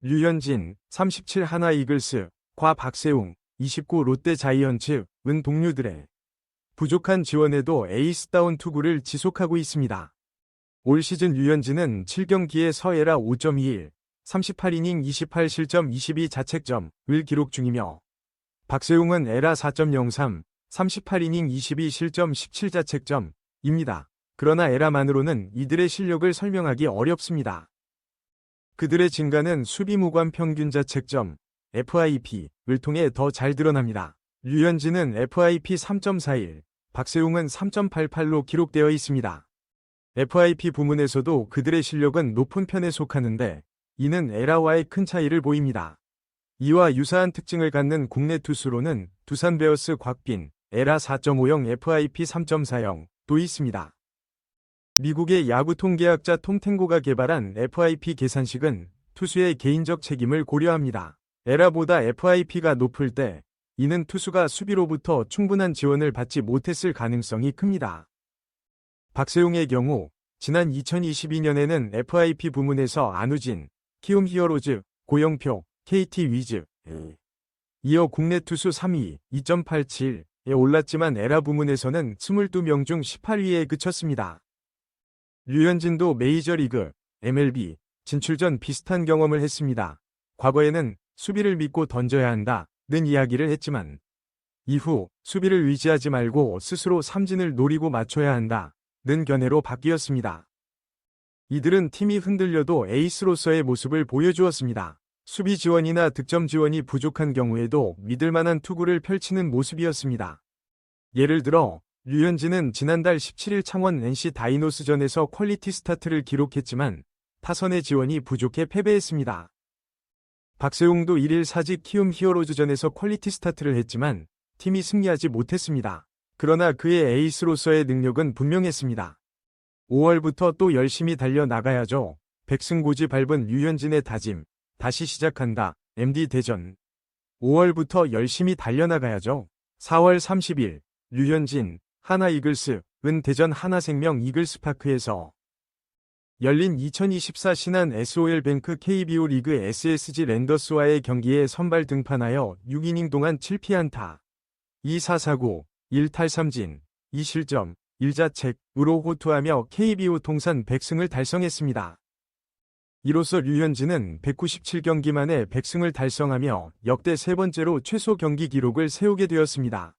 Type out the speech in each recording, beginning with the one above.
류현진 37 하나 이글스, 과 박세웅 29 롯데 자이언츠, 은 동료들의 부족한 지원에도 에이스다운 투구를 지속하고 있습니다. 올 시즌 류현진은 7경기에 서에라 5.21, 38이닝 28실점 22자책점을 기록 중이며 박세웅은 에라 4.03, 38이닝 22실점 17자책점입니다. 그러나 에라만으로는 이들의 실력을 설명하기 어렵습니다. 그들의 증가는 수비 무관 평균 자책점, FIP를 통해 더 잘 드러납니다. 류현진은 FIP 3.41, 박세웅은 3.88로 기록되어 있습니다. FIP 부문에서도 그들의 실력은 높은 편에 속하는데 이는 에라와의 큰 차이를 보입니다. 이와 유사한 특징을 갖는 국내 투수로는 두산 베어스 곽빈, 에라 4.50 FIP 3.40도 있습니다. 미국의 야구 통계학자 톰 탱고가 개발한 FIP 계산식은 투수의 개인적 책임을 고려합니다. 에라보다 FIP가 높을 때 이는 투수가 수비로부터 충분한 지원을 받지 못했을 가능성이 큽니다. 박세웅의 경우 지난 2022년에는 FIP 부문에서 안우진, 키움 히어로즈, 고영표, KT 위즈, 이어 국내 투수 3위 2.87에 올랐지만 에라 부문에서는 22명 중 18위에 그쳤습니다. 류현진도 메이저리그, MLB 진출 전 비슷한 경험을 했습니다. 과거에는 수비를 믿고 던져야 한다는 이야기를 했지만 이후 수비를 의지하지 말고 스스로 삼진을 노리고 맞춰야 한다는 견해로 바뀌었습니다. 이들은 팀이 흔들려도 에이스로서의 모습을 보여주었습니다. 수비 지원이나 득점 지원이 부족한 경우에도 믿을만한 투구를 펼치는 모습이었습니다. 예를 들어 류현진은 지난달 17일 창원 NC 다이노스전에서 퀄리티 스타트를 기록했지만 타선의 지원이 부족해 패배했습니다. 박세웅도 1일 사직 키움 히어로즈전에서 퀄리티 스타트를 했지만 팀이 승리하지 못했습니다. 그러나 그의 에이스로서의 능력은 분명했습니다. 5월부터 또 열심히 달려나가야죠. 백승고지 밟은 류현진의 다짐. 다시 시작한다. MD 대전. 5월부터 열심히 달려나가야죠. 4월 30일 류현진, 하나 이글스, 은 대전 하나생명 이글스파크에서 열린 2024 신한 SOL뱅크 KBO 리그 SSG 랜더스와의 경기에 선발 등판하여 6이닝 동안 7피안타, 2사사구, 1탈삼진, 2실점, 1자책으로 호투하며 KBO 통산 100승을 달성했습니다. 이로써 류현진은 197경기 만에 100승을 달성하며 역대 세 번째로 최소 경기 기록을 세우게 되었습니다.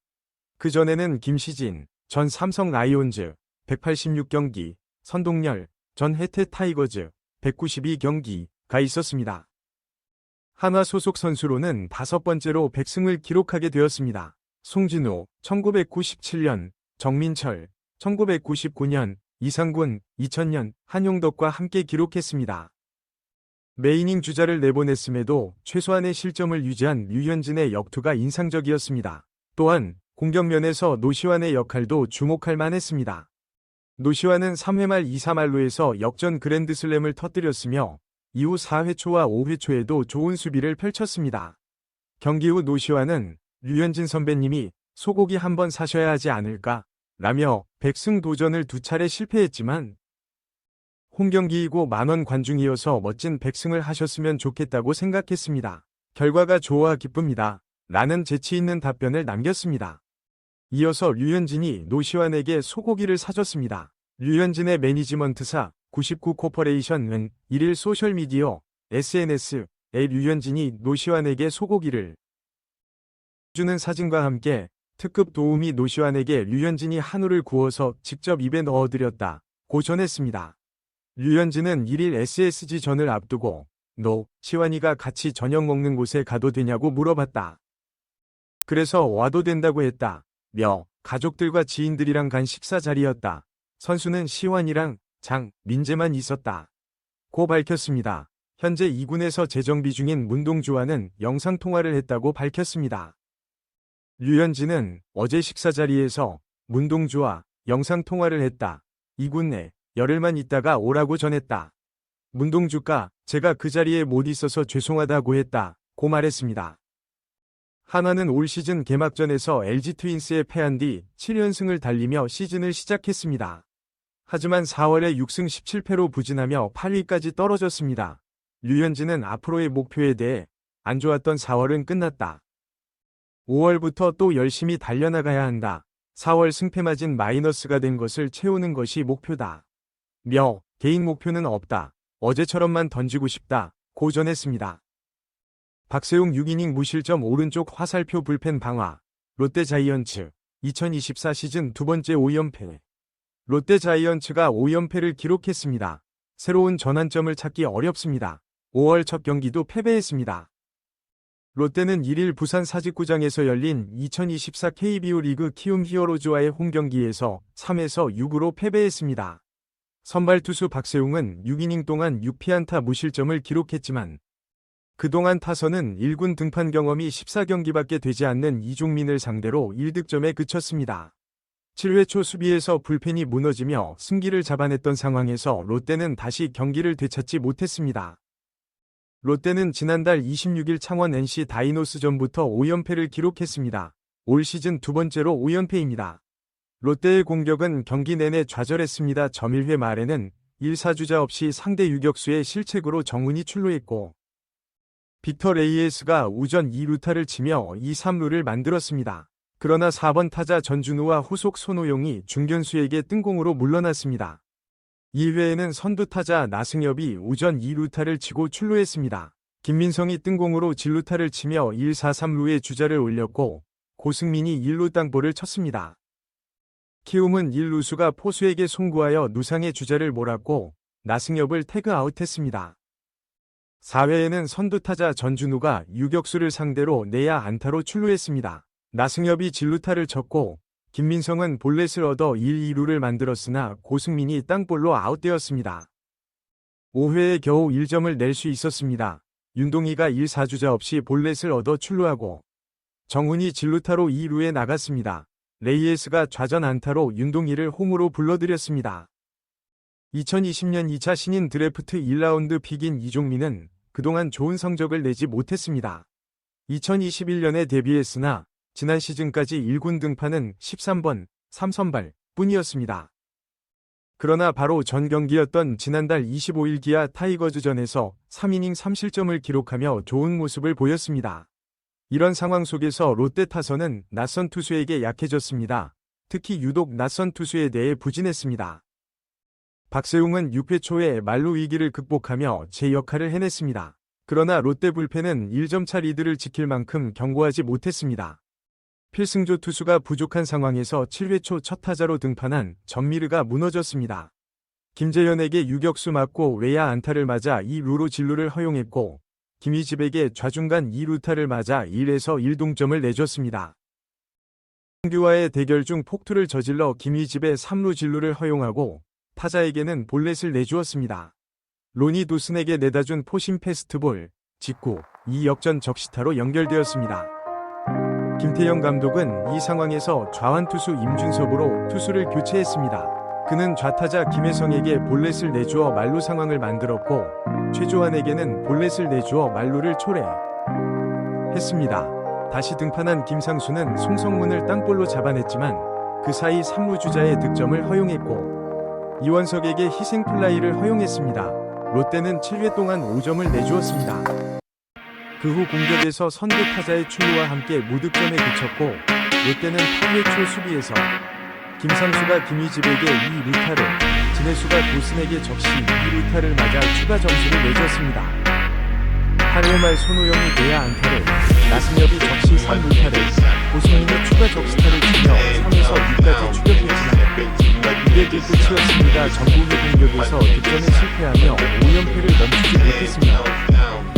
그 전에는 김시진, 전 삼성 라이온즈, 186경기, 선동열, 전 해태 타이거즈, 192경기가 있었습니다. 한화 소속 선수로는 5번째로 100승을 기록하게 되었습니다. 송진우, 1997년, 정민철, 1999년, 이상군, 2000년, 한용덕과 함께 기록했습니다. 매이닝 주자를 내보냈음에도 최소한의 실점을 유지한 류현진의 역투가 인상적이었습니다. 또한 공격면에서 노시환의 역할도 주목할 만했습니다. 노시환은 3회 말 2사말루에서 역전 그랜드슬램을 터뜨렸으며 이후 4회 초와 5회 초에도 좋은 수비를 펼쳤습니다. 경기 후 노시환은 류현진 선배님이 소고기 한번 사셔야 하지 않을까? 라며 100승 도전을 2차례 실패했지만 홈경기이고 만원 관중이어서 멋진 100승을 하셨으면 좋겠다고 생각했습니다. 결과가 좋아 기쁩니다. 라는 재치있는 답변을 남겼습니다. 이어서 류현진이 노시환에게 소고기를 사줬습니다. 류현진의 매니지먼트사 99코퍼레이션은 1일 소셜미디어 SNS에 류현진이 노시환에게 소고기를 주는 사진과 함께 특급 도우미 노시환에게 류현진이 한우를 구워서 직접 입에 넣어드렸다고 전했습니다. 류현진은 1일 SSG전을 앞두고 시환이가 같이 저녁 먹는 곳에 가도 되냐고 물어봤다. 그래서 와도 된다고 했다. 가족들과 지인들이랑 간 식사 자리였다. 선수는 시환이랑 민재만 있었다. 고 밝혔습니다. 현재 2군에서 재정비 중인 문동주와는 영상통화를 했다고 밝혔습니다. 류현진은 어제 식사 자리에서 문동주와 영상통화를 했다. 2군 내 열흘만 있다가 오라고 전했다. 문동주가 제가 그 자리에 못 있어서 죄송하다고 했다고 말했습니다. 한화는 올 시즌 개막전에서 LG 트윈스에 패한 뒤 7연승을 달리며 시즌을 시작했습니다. 하지만 4월에 6승 17패로 부진하며 8위까지 떨어졌습니다. 류현진은 앞으로의 목표에 대해 안 좋았던 4월은 끝났다. 5월부터 또 열심히 달려나가야 한다. 4월 승패마진 마이너스가 된 것을 채우는 것이 목표다. 개인 목표는 없다. 어제처럼만 던지고 싶다. 고 전했습니다. 박세웅 6이닝 무실점 오른쪽 화살표 불펜 방화. 롯데 자이언츠 2024 시즌 두 번째 5연패. 롯데 자이언츠가 5연패를 기록했습니다. 새로운 전환점을 찾기 어렵습니다. 5월 첫 경기도 패배했습니다. 롯데는 1일 부산 사직구장에서 열린 2024 KBO 리그 키움 히어로즈와의 홈경기에서 3에서 6으로 패배했습니다. 선발 투수 박세웅은 6이닝 동안 6피안타 무실점을 기록했지만 그동안 타선은 1군 등판 경험이 14경기밖에 되지 않는 이종민을 상대로 1득점에 그쳤습니다. 7회 초 수비에서 불펜이 무너지며 승기를 잡아냈던 상황에서 롯데는 다시 경기를 되찾지 못했습니다. 롯데는 지난달 26일 창원 NC 다이노스전부터 5연패를 기록했습니다. 올 시즌 두 번째로 5연패입니다. 롯데의 공격은 경기 내내 좌절했습니다. 점1회 말에는 1사주자 없이 상대 유격수의 실책으로 정훈이 출루했고 빅터 레이에스가 우전 2루타를 치며 2, 3루를 만들었습니다. 그러나 4번 타자 전준우와 후속 손호용이 중견수에게 뜬공으로 물러났습니다. 2회에는 선두 타자 나승엽이 우전 2루타를 치고 출루했습니다. 김민성이 뜬공으로 진루타를 치며 1, 4, 3루에 주자를 올렸고 고승민이 1루 땅볼을 쳤습니다. 키움은 1루수가 포수에게 송구하여 누상의 주자를 몰았고 나승엽을 태그아웃했습니다. 4회에는 선두 타자 전준우가 유격수를 상대로 내야 안타로 출루했습니다. 나승엽이 진루타를 쳤고 김민성은 볼넷을 얻어 1, 2루를 만들었으나 고승민이 땅볼로 아웃되었습니다. 5회에 겨우 1점을 낼 수 있었습니다. 윤동희가 1, 4주자 없이 볼넷을 얻어 출루하고 정훈이 진루타로 2루에 나갔습니다. 레이에스가 좌전 안타로 윤동희를 홈으로 불러들였습니다. 2020년 2차 신인 드래프트 1라운드 픽인 이종민은 그동안 좋은 성적을 내지 못했습니다. 2021년에 데뷔했으나 지난 시즌까지 1군 등판은 13번, 3선발 뿐이었습니다. 그러나 바로 전 경기였던 지난달 25일 기아 타이거즈전에서 3이닝 3실점을 기록하며 좋은 모습을 보였습니다. 이런 상황 속에서 롯데 타선은 낯선 투수에게 약해졌습니다. 특히 유독 낯선 투수에 대해 부진했습니다. 박세웅은 6회 초에 말루 위기를 극복하며 제 역할을 해냈습니다. 그러나 롯데 불펜은 1점차 리드를 지킬 만큼 견고하지 못했습니다. 필승조 투수가 부족한 상황에서 7회 초 첫 타자로 등판한 전미르가 무너졌습니다. 김재현에게 유격수 맞고 외야 안타를 맞아 2루로 진루를 허용했고 김희집에게 좌중간 2루타를 맞아 1에서 1동점을 내줬습니다. 홍규와의 대결 중 폭투를 저질러 김희집의 3루 진루를 허용하고 타자에게는 볼넷을 내주었습니다. 로니 도슨에게 내다준 포심 패스트볼, 직구, 이 역전 적시타로 연결되었습니다. 김태형 감독은 이 상황에서 좌완 투수 임준섭으로 투수를 교체했습니다. 그는 좌타자 김혜성에게 볼넷을 내주어 만루 상황을 만들었고 최조환에게는 볼넷을 내주어 만루를 초래했습니다. 다시 등판한 김상수는 송성문을 땅볼로 잡아냈지만 그 사이 3루 주자의 득점을 허용했고 이원석에게 희생 플라이를 허용했습니다. 롯데는 7회 동안 5점을 내주었습니다. 그 후 공격에서 선두 타자의 출루와 함께 무득점에 그쳤고 롯데는 8회 초 수비에서 김상수가 김희집에게 2루타를, 진해수가 도슨에게 적시 2루타를 맞아 추가 점수를 내줬습니다. 8회 말 손호영이 내야 안타를, 나승엽이 적시 3루타를, 고승민이 추가 적시타를 치며 3에서 6까지 추격했지만 이게 끝이었습니다. 전북의 공격에서 득점에 실패하며 5연패를 멈추지 못했습니다.